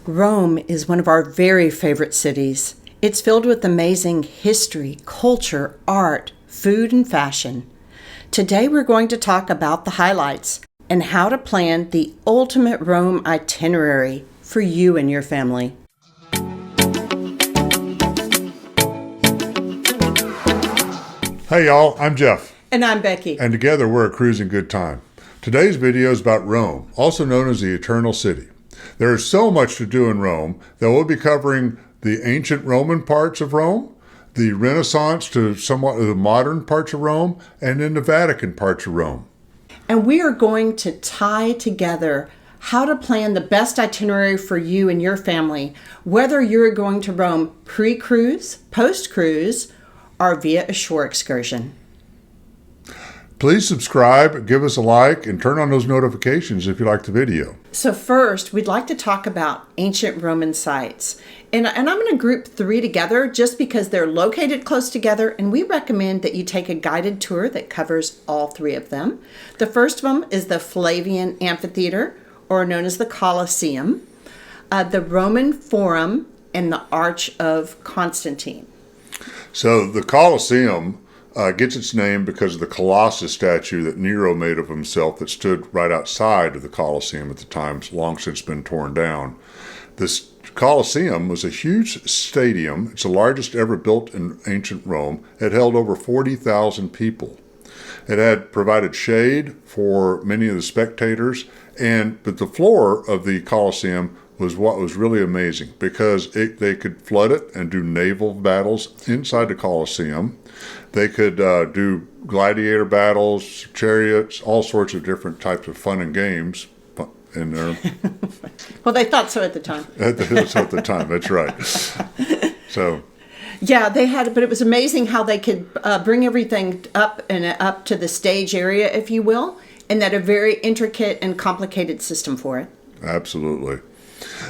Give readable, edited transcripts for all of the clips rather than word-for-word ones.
Rome is one of our very favorite cities. It's filled with amazing history, culture, art, food, and fashion. Today we're going to talk about the highlights and how to plan the ultimate Rome itinerary for you and your family. Hey y'all, I'm Jeff. And I'm Becky. And together we're a cruising good time. Today's video is about Rome, also known as the Eternal City. There is so much to do in Rome that we'll be covering the ancient Roman parts of Rome, the Renaissance to somewhat of the modern parts of Rome, and then the Vatican parts of Rome. And we are going to tie together how to plan the best itinerary for you and your family, whether you're going to Rome pre-cruise, post-cruise, or via a shore excursion. Please subscribe, give us a like, and turn on those notifications if you like the video. So first, we'd like to talk about ancient Roman sites. And I'm going to group three together just because they're located close together, and we recommend that you take a guided tour that covers all three of them. The first of them is the Flavian Amphitheater, or known as the Colosseum, the Roman Forum, and the Arch of Constantine. So the Colosseum gets its name because of the Colossus statue that Nero made of himself that stood right outside of the Colosseum at the time. It's long since been torn down. This Colosseum was a huge stadium. It's the largest ever built in ancient Rome. It held over 40,000 people. It had provided shade for many of the spectators, but the floor of the Colosseum was what was really amazing because they could flood it and do naval battles inside the Colosseum. They could do gladiator battles, chariots, all sorts of different types of fun and games in there. Well, they thought so at the time. At the time, that's right. So. Yeah, they had, but it was amazing how they could bring everything up to the stage area, if you will, and that a very intricate and complicated system for it. Absolutely.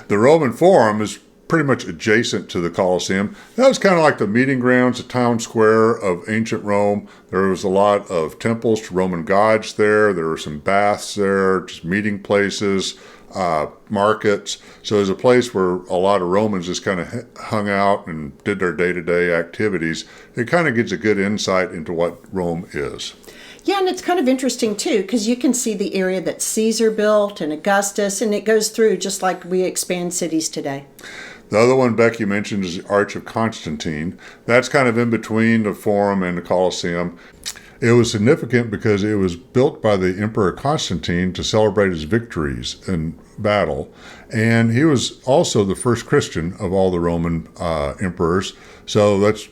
The Roman Forum is pretty much adjacent to the Colosseum. That was kind of like the meeting grounds, the town square of ancient Rome. There was a lot of temples to Roman gods there. There were some baths there, just meeting places, markets. So it was a place where a lot of Romans just kind of hung out and did their day-to-day activities. It kind of gives a good insight into what Rome is. Yeah, and it's kind of interesting, too, because you can see the area that Caesar built and Augustus, and it goes through just like we expand cities today. The other one Becky mentioned is the Arch of Constantine. That's kind of in between the Forum and the Colosseum. It was significant because it was built by the Emperor Constantine to celebrate his victories in battle. And he was also the first Christian of all the Roman emperors. So that's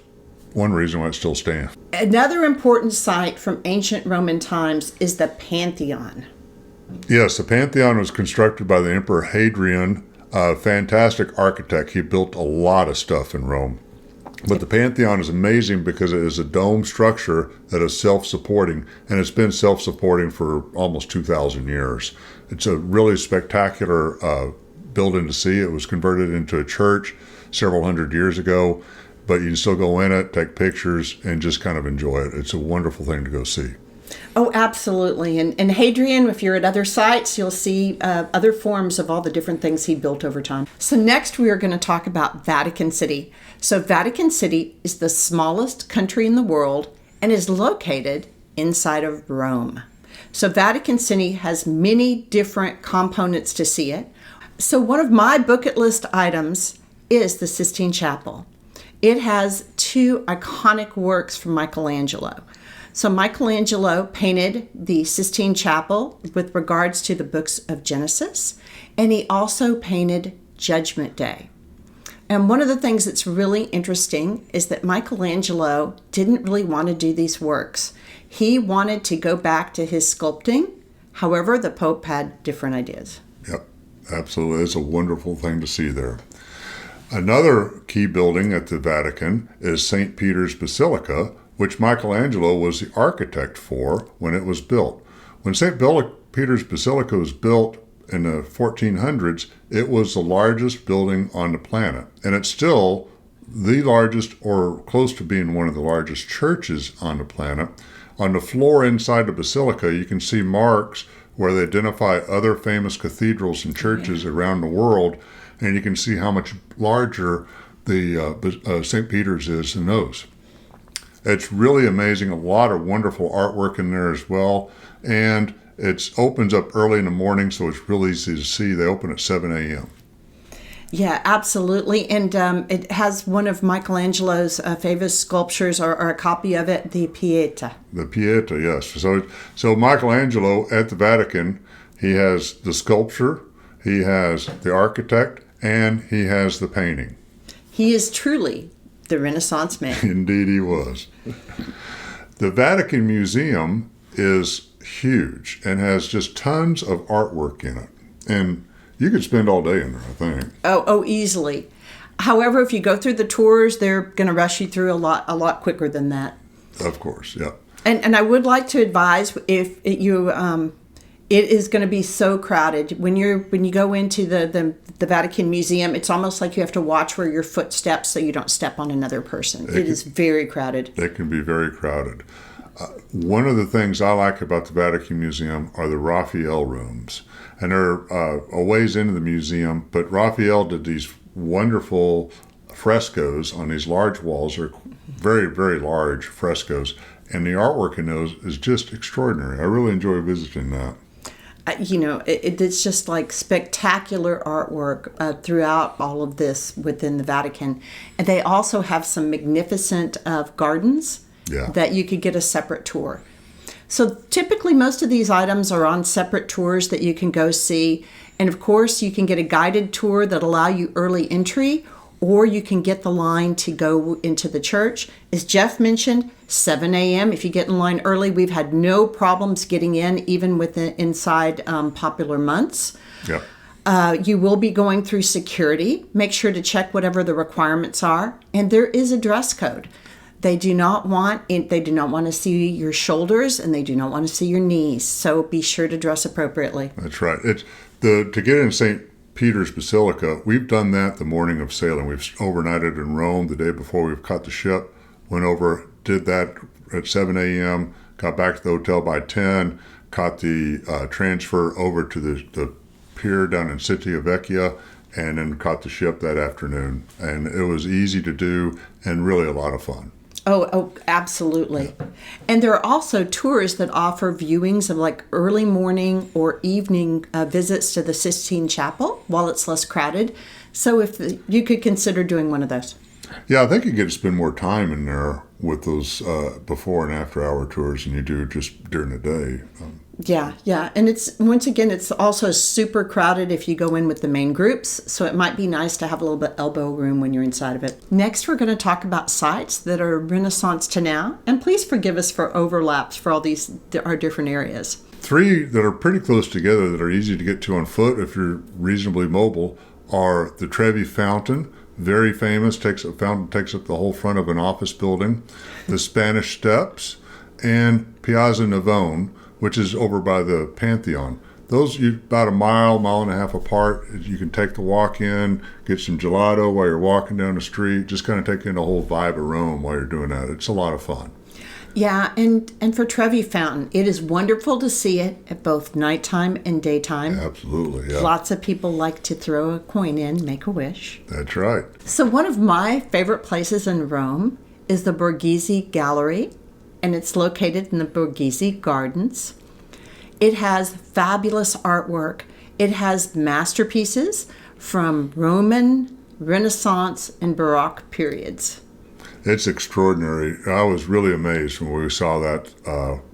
one reason why it still stands. Another important site from ancient Roman times is the Pantheon. Yes, the Pantheon was constructed by the Emperor Hadrian, a fantastic architect. He built a lot of stuff in Rome. But the Pantheon is amazing because it is a dome structure that is self-supporting, and it's been self-supporting for almost 2,000 years. It's a really spectacular building to see. It was converted into a church several hundred years ago, but you can still go in it, take pictures, and just kind of enjoy it. It's a wonderful thing to go see. Oh, absolutely. And Hadrian, if you're at other sites, you'll see other forms of all the different things he built over time. So next we are going to talk about Vatican City. So Vatican City is the smallest country in the world and is located inside of Rome. So Vatican City has many different components to see it. So one of my bucket list items is the Sistine Chapel. It has two iconic works from Michelangelo. So Michelangelo painted the Sistine Chapel with regards to the books of Genesis, and he also painted Judgment Day. And one of the things that's really interesting is that Michelangelo didn't really want to do these works. He wanted to go back to his sculpting. However, the Pope had different ideas. Yep, absolutely. It's a wonderful thing to see there. Another key building at the Vatican is St. Peter's Basilica, which Michelangelo was the architect for when it was built. When St. Peter's Basilica was built in the 1400s, it was the largest building on the planet. And it's still the largest, or close to being one of the largest churches on the planet. On the floor inside the basilica, you can see marks where they identify other famous cathedrals and churches around the world, and you can see how much larger the St. Peter's is than those. It's really amazing. A lot of wonderful artwork in there as well, and it opens up early in the morning, so it's really easy to see. They open at 7 a.m. Yeah, absolutely. And it has one of Michelangelo's famous sculptures, or a copy of it, the Pieta. The Pieta, yes. So Michelangelo at the Vatican, he has the sculpture, he has the architect, and he has the painting. He is truly the Renaissance man. Indeed he was. The Vatican Museum is huge and has just tons of artwork in it. And you could spend all day in there, I think. Oh, easily. However, if you go through the tours, they're going to rush you through a lot quicker than that. Of course, yeah. And I would like to advise, if it is going to be so crowded when you go into the Vatican Museum. It's almost like you have to watch where your foot steps so you don't step on another person. It is very crowded. It can be very crowded. One of the things I like about the Vatican Museum are the Raphael Rooms. And they're a ways into the museum, but Raphael did these wonderful frescoes on these large walls. They're very, very large frescoes. And the artwork in those is just extraordinary. I really enjoy visiting that. It's just like spectacular artwork throughout all of this within the Vatican. And they also have some magnificent gardens that you could get a separate tour. So typically most of these items are on separate tours that you can go see. And of course you can get a guided tour that allow you early entry, or you can get the line to go into the church. As Jeff mentioned, 7 a.m. If you get in line early, we've had no problems getting in, even inside popular months. Yeah. You will be going through security. Make sure to check whatever the requirements are. And there is a dress code. They do not want to see your shoulders, and they do not want to see your knees. So be sure to dress appropriately. That's right. To get in St. Peter's Basilica, we've done that the morning of sailing. We've overnighted in Rome the day before we've caught the ship, went over, did that at 7 a.m., got back to the hotel by 10, caught the transfer over to the pier down in City Vecchia, and then caught the ship that afternoon. And it was easy to do and really a lot of fun. Oh, absolutely. And there are also tours that offer viewings of like early morning or evening visits to the Sistine Chapel while it's less crowded. So you could consider doing one of those. Yeah, I think you get to spend more time in there with those before and after hour tours than you do just during the day. Yeah. And it's also super crowded if you go in with the main groups. So it might be nice to have a little bit elbow room when you're inside of it. Next, we're going to talk about sites that are Renaissance to now. And please forgive us for overlaps for all these our different areas. 3 that are pretty close together that are easy to get to on foot if you're reasonably mobile are the Trevi Fountain. Very famous. Fountain takes up the whole front of an office building. The Spanish Steps and Piazza Navone, which is over by the Pantheon. Those about a mile and a half apart. You can take the walk in, get some gelato while you're walking down the street, just kind of take in the whole vibe of Rome while you're doing that. It's a lot of fun. Yeah, and for Trevi Fountain, it is wonderful to see it at both nighttime and daytime. Absolutely, yeah. Lots of people like to throw a coin in, make a wish. That's right. So one of my favorite places in Rome is the Borghese Gallery, and it's located in the Borghese Gardens. It has fabulous artwork. It has masterpieces from Roman, Renaissance, and Baroque periods. It's extraordinary. I was really amazed when we saw that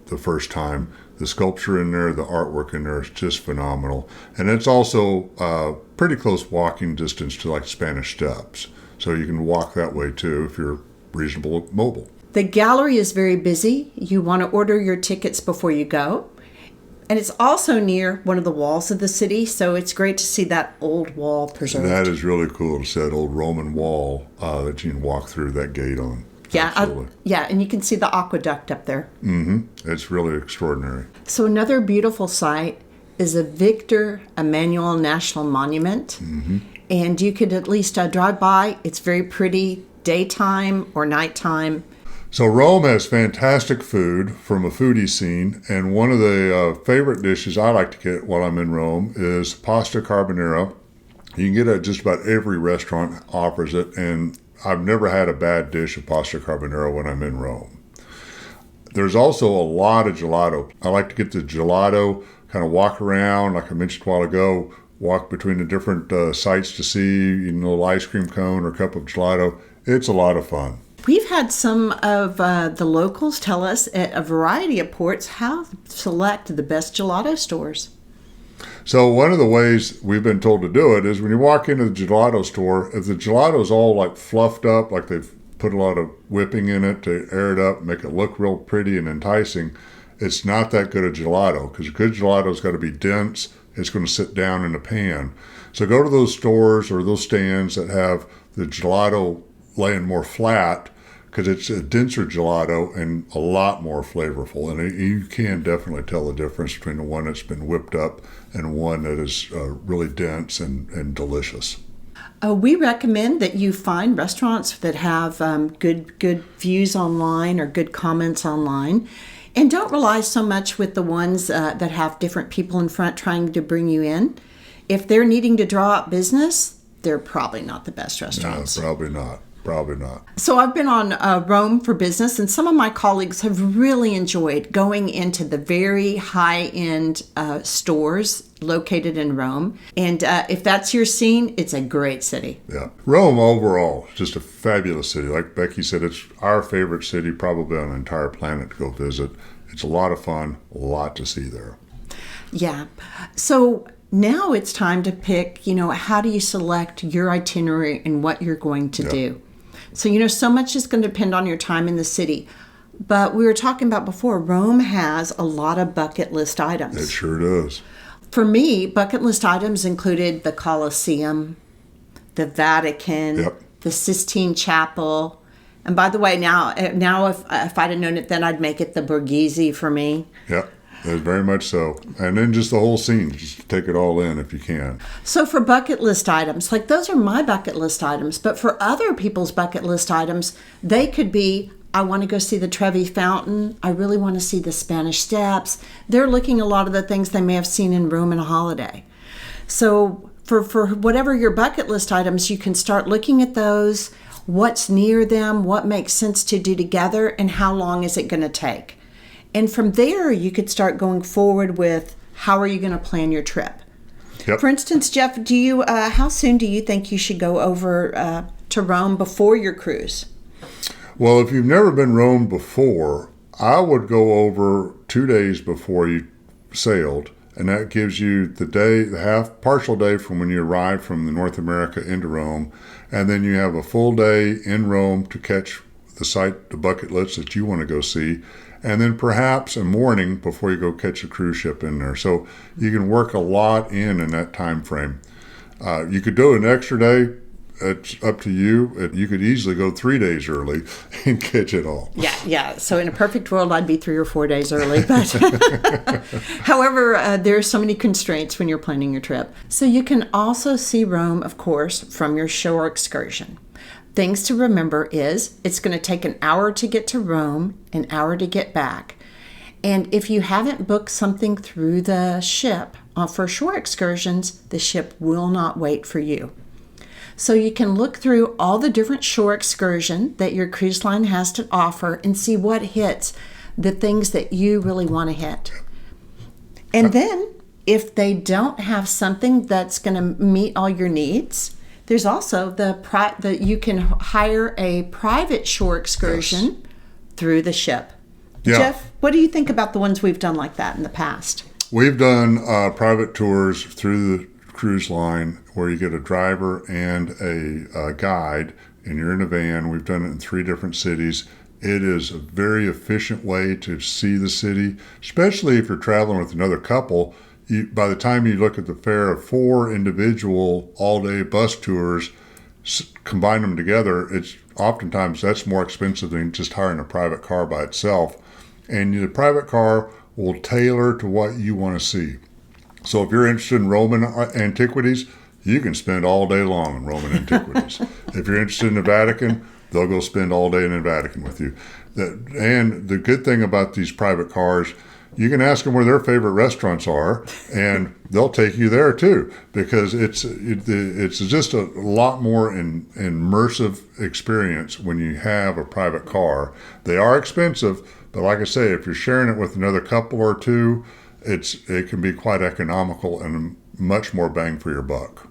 the first time. The sculpture in there, the artwork in there is just phenomenal. And it's also pretty close walking distance to like Spanish Steps. So you can walk that way too if you're reasonably mobile. The gallery is very busy. You want to order your tickets before you go. And it's also near one of the walls of the city, so it's great to see that old wall preserved. And that is really cool to see that old Roman wall that you can walk through that gate on. Yeah, and you can see the aqueduct up there. Mm-hmm. It's really extraordinary. So another beautiful site is a Victor Emmanuel National Monument. Mm-hmm. And you could at least drive by. It's very pretty, daytime or nighttime. So Rome has fantastic food from a foodie scene, and one of the favorite dishes I like to get while I'm in Rome is pasta carbonara. You can get it at just about every restaurant offers it, and I've never had a bad dish of pasta carbonara when I'm in Rome. There's also a lot of gelato. I like to get the gelato, kind of walk around, like I mentioned a while ago, walk between the different sites to see, a little ice cream cone or a cup of gelato. It's a lot of fun. We've had some of the locals tell us at a variety of ports how to select the best gelato stores. So one of the ways we've been told to do it is when you walk into the gelato store, if the gelato is all like fluffed up, like they've put a lot of whipping in it to air it up, make it look real pretty and enticing, it's not that good a gelato, because a good gelato's got to be dense. It's going to sit down in a pan. So go to those stores or those stands that have the gelato laying more flat, because it's a denser gelato and a lot more flavorful. And you can definitely tell the difference between the one that's been whipped up and one that is really dense and delicious. We recommend that you find restaurants that have good views online or good comments online. And don't rely so much with the ones that have different people in front trying to bring you in. If they're needing to draw up business, they're probably not the best restaurants. No, probably not. Probably not. So I've been on Rome for business, and some of my colleagues have really enjoyed going into the very high-end stores located in Rome. And if that's your scene, it's a great city. Yeah. Rome overall is just a fabulous city. Like Becky said, it's our favorite city probably on the entire planet to go visit. It's a lot of fun, a lot to see there. Yeah. So now it's time to pick, how do you select your itinerary and what you're going to do? So, so much is going to depend on your time in the city. But we were talking about before, Rome has a lot of bucket list items. It sure does. For me, bucket list items included the Colosseum, the Vatican, the Sistine Chapel. And by the way, now if I'd have known it then, I'd make it the Borghese for me. Yeah. Very much so. And then just the whole scene, just take it all in if you can. So for bucket list items, like those are my bucket list items, but for other people's bucket list items, they could be, I want to go see the Trevi Fountain. I really want to see the Spanish Steps. They're looking a lot of the things they may have seen in Rome in a holiday. So for whatever your bucket list items, you can start looking at those, what's near them, what makes sense to do together, and how long is it going to take. And from there, you could start going forward with how are you going to plan your trip. Yep. For instance, Jeff, how soon do you think you should go over to Rome before your cruise? Well, if you've never been Rome before, I would go over 2 days before you sailed, and that gives you the partial day from when you arrive from North America into Rome, and then you have a full day in Rome to catch the bucket list that you want to go see. And then perhaps a morning before you go catch a cruise ship in there. So you can work a lot in that time frame. You could do an extra day. It's up to you. You could easily go 3 days early and catch it all. Yeah. So in a perfect world, I'd be 3 or 4 days early. But however, there are so many constraints when you're planning your trip. So you can also see Rome, of course, from your shore excursion. Things to remember is it's going to take an hour to get to Rome, an hour to get back. And if you haven't booked something through the ship for shore excursions, the ship will not wait for you. So you can look through all the different shore excursion that your cruise line has to offer and see what hits the things that you really want to hit. And then if they don't have something that's going to meet all your needs, there's also you can hire a private shore excursion through the ship. Yeah. Jeff, what do you think about the ones we've done like that in the past? We've done private tours through the cruise line where you get a driver and a guide, and you're in a van. We've done it in 3 different cities. It is a very efficient way to see the city, especially if you're traveling with another couple. By the time you look at the fare of 4 individual all-day bus tours, combine them together, it's oftentimes that's more expensive than just hiring a private car by itself. And the private car will tailor to what you want to see. So if you're interested in Roman antiquities, you can spend all day long in Roman antiquities. If you're interested in the Vatican, they'll go spend all day in the Vatican with you. And the good thing about these private cars, you can ask them where their favorite restaurants are, and they'll take you there too, because it's just a lot more immersive experience when you have a private car. They are expensive, but like I say, if you're sharing it with another couple or two, it can be quite economical and much more bang for your buck.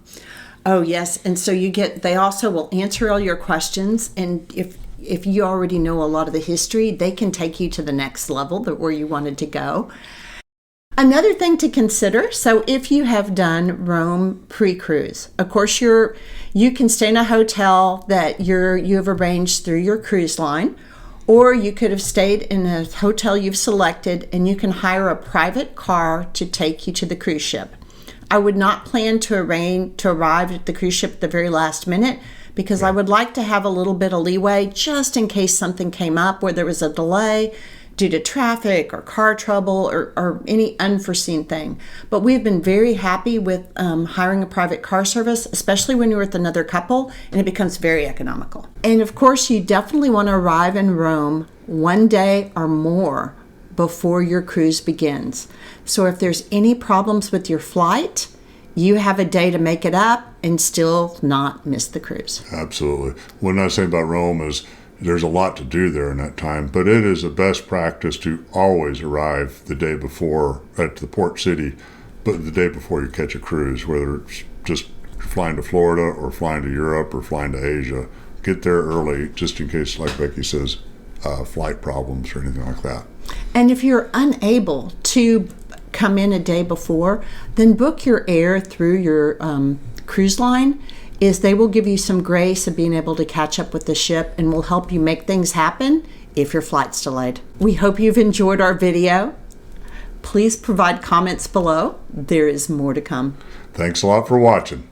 Oh, yes. And so they also will answer all your questions. And if you already know a lot of the history, they can take you to the next level, where you wanted to go. Another thing to consider, so if you have done Rome pre-cruise, of course you can stay in a hotel that you have arranged through your cruise line, or you could have stayed in a hotel you've selected, and you can hire a private car to take you to the cruise ship. I would not plan to arrive at the cruise ship at the very last minute, because I would like to have a little bit of leeway just in case something came up where there was a delay due to traffic or car trouble or any unforeseen thing. But we've been very happy with hiring a private car service, especially when you're with another couple, and it becomes very economical. And of course, you definitely want to arrive in Rome one day or more before your cruise begins. So if there's any problems with your flight, you have a day to make it up and still not miss the cruise. Absolutely. What I'm saying about Rome is there's a lot to do there in that time, but it is a best practice to always arrive the day before at the port city, but the day before you catch a cruise, whether it's just flying to Florida or flying to Europe or flying to Asia. Get there early just in case, like Becky says, flight problems or anything like that. And if you're unable to come in a day before, then book your air through your cruise line. They will give you some grace of being able to catch up with the ship, and will help you make things happen if your flight's delayed. We hope you've enjoyed our video. Please provide comments below. There is more to come. Thanks a lot for watching.